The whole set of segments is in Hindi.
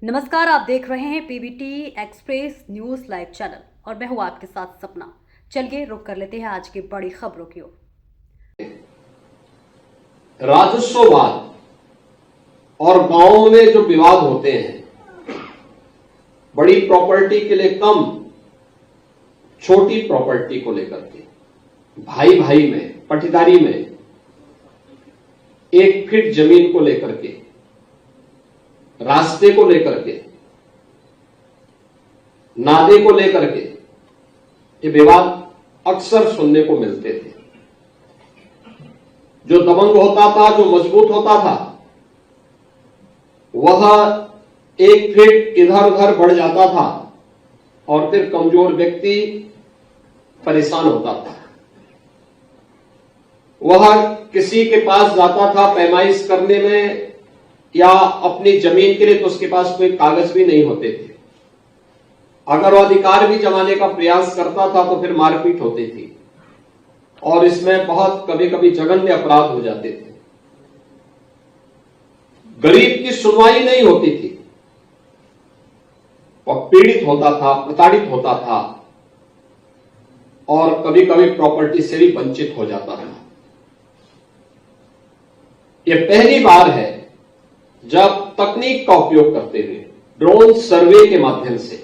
नमस्कार, आप देख रहे हैं PBT express news live channel और मैं हूं आपके साथ सपना। चलिए रुक कर लेते हैं आज की बड़ी खबरों की ओर। राजस्ववाद और गांवों में जो विवाद होते हैं, बड़ी प्रॉपर्टी के लिए कम, छोटी प्रॉपर्टी को लेकर के, भाई भाई में, पटीदारी में, 1 फीट जमीन को लेकर के, रास्ते को लेकर के, नादे को लेकर के, ये विवाद अक्सर सुनने को मिलते थे। जो दबंग होता था, जो मजबूत होता था, वह 1 फीट इधर उधर बढ़ जाता था और फिर कमजोर व्यक्ति परेशान होता था। वह किसी के पास जाता था पैमाइश करने में या अपनी जमीन के लिए, तो उसके पास कोई कागज भी नहीं होते थे। अगर वो अधिकार भी जमाने का प्रयास करता था तो फिर मारपीट होती थी और इसमें बहुत कभी कभी जघन्य अपराध हो जाते थे। गरीब की सुनवाई नहीं होती थी, वह पीड़ित होता था, प्रताड़ित होता था और कभी कभी प्रॉपर्टी से भी वंचित हो जाता था। यह पहली बार है जब तकनीक का उपयोग करते हुए ड्रोन सर्वे के माध्यम से,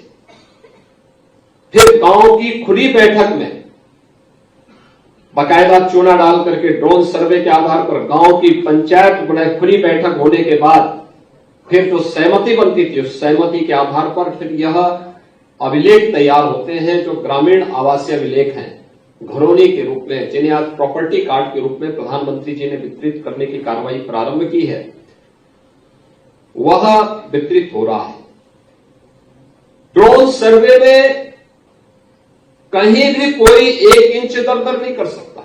फिर गांव की खुली बैठक में बाकायदा चूना डाल करके ड्रोन सर्वे के आधार पर गांव की पंचायत खुली बैठक होने के बाद फिर जो सहमति बनती थी, उस सहमति के आधार पर फिर यह अभिलेख तैयार होते हैं, जो ग्रामीण आवासीय अभिलेख हैं, घरौनी के रूप में, जिन्हें आज प्रॉपर्टी कार्ड के रूप में प्रधानमंत्री जी ने वितरित करने की कार्रवाई प्रारंभ की है, वह वितरित हो रहा है। ड्रोन सर्वे में कहीं भी कोई 1 इंच इधर उधर नहीं कर सकता।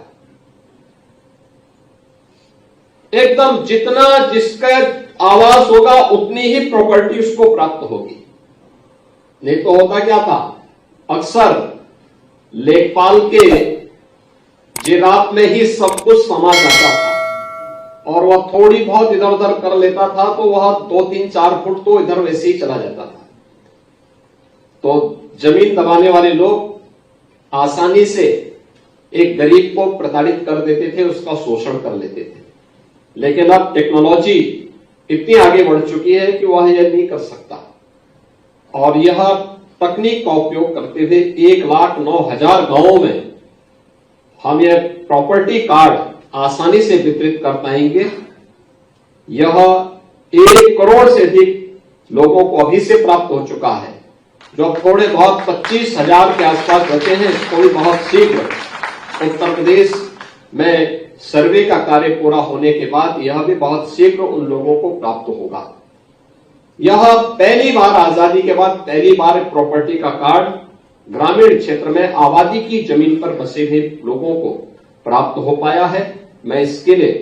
एकदम जितना जिसका आवास होगा उतनी ही प्रॉपर्टी उसको प्राप्त होगी। नहीं तो होता क्या था, अक्सर लेखपाल के जेराब में ही सब कुछ समा जाता था और वह थोड़ी बहुत इधर उधर कर लेता था तो वह 2, 3, 4 फुट तो इधर वैसे ही चला जाता था। तो जमीन दबाने वाले लोग आसानी से एक गरीब को प्रताड़ित कर देते थे, उसका शोषण कर लेते थे। लेकिन अब टेक्नोलॉजी इतनी आगे बढ़ चुकी है कि वह यह नहीं कर सकता और यह तकनीक का उपयोग करते हुए 1,09,000 गांवों में हम यह प्रॉपर्टी कार्ड आसानी से वितरित कर पाएंगे। यह 1 करोड़ से अधिक लोगों को अभी से प्राप्त हो चुका है। जो थोड़े बहुत 25,000 के आसपास बचे हैं, थोड़ी बहुत शीघ्र उत्तर प्रदेश में सर्वे का कार्य पूरा होने के बाद यह भी बहुत शीघ्र उन लोगों को प्राप्त होगा। यह पहली बार, आजादी के बाद पहली बार प्रॉपर्टी का कार्ड ग्रामीण क्षेत्र में आबादी की जमीन पर बसे हुए लोगों को प्राप्त हो पाया है। मैं इसके लिए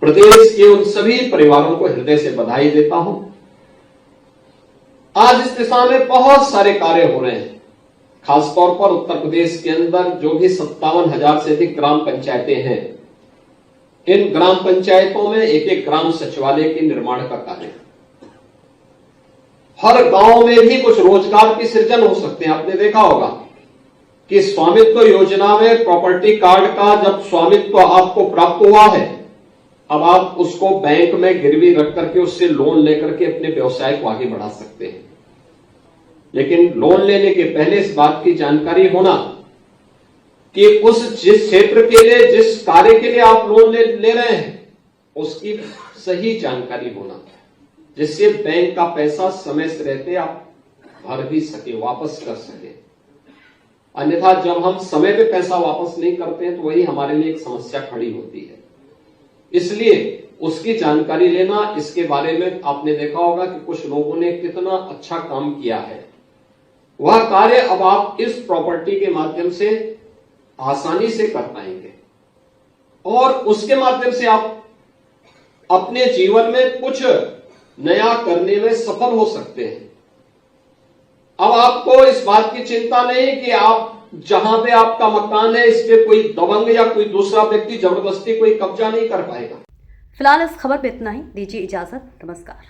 प्रदेश के उन सभी परिवारों को हृदय से बधाई देता हूं। आज इस दिशा में बहुत सारे कार्य हो रहे हैं। खासतौर पर उत्तर प्रदेश के अंदर जो भी 57,000 से अधिक ग्राम पंचायतें हैं, इन ग्राम पंचायतों में एक ग्राम सचिवालय के निर्माण का कार्य, हर गांव में भी कुछ रोजगार की सृजन हो सकते हैं। आपने देखा होगा कि स्वामित्व योजना में प्रॉपर्टी कार्ड का जब स्वामित्व आपको प्राप्त हुआ है, अब आप उसको बैंक में गिरवी रख करके उससे लोन लेकर के अपने व्यवसाय को आगे बढ़ा सकते हैं। लेकिन लोन लेने के पहले इस बात की जानकारी होना कि जिस क्षेत्र के लिए, जिस कार्य के लिए आप लोन ले रहे हैं, उसकी सही जानकारी होना, जिससे बैंक का पैसा समय से रहते आप भर भी सके, वापस कर सके। अन्यथा जब हम समय पे पैसा वापस नहीं करते हैं तो वही हमारे लिए एक समस्या खड़ी होती है। इसलिए उसकी जानकारी लेना, इसके बारे में आपने देखा होगा कि कुछ लोगों ने कितना अच्छा काम किया है। वह कार्य अब आप इस प्रॉपर्टी के माध्यम से आसानी से कर पाएंगे और उसके माध्यम से आप अपने जीवन में कुछ नया करने में सफल हो सकते हैं। अब आपको इस बात की चिंता नहीं कि आप जहां पे आपका मकान है, इस पे कोई दबंग या कोई दूसरा व्यक्ति जबरदस्ती कोई कब्जा नहीं कर पाएगा। फिलहाल इस खबर में इतना ही। दीजिए इजाजत। नमस्कार।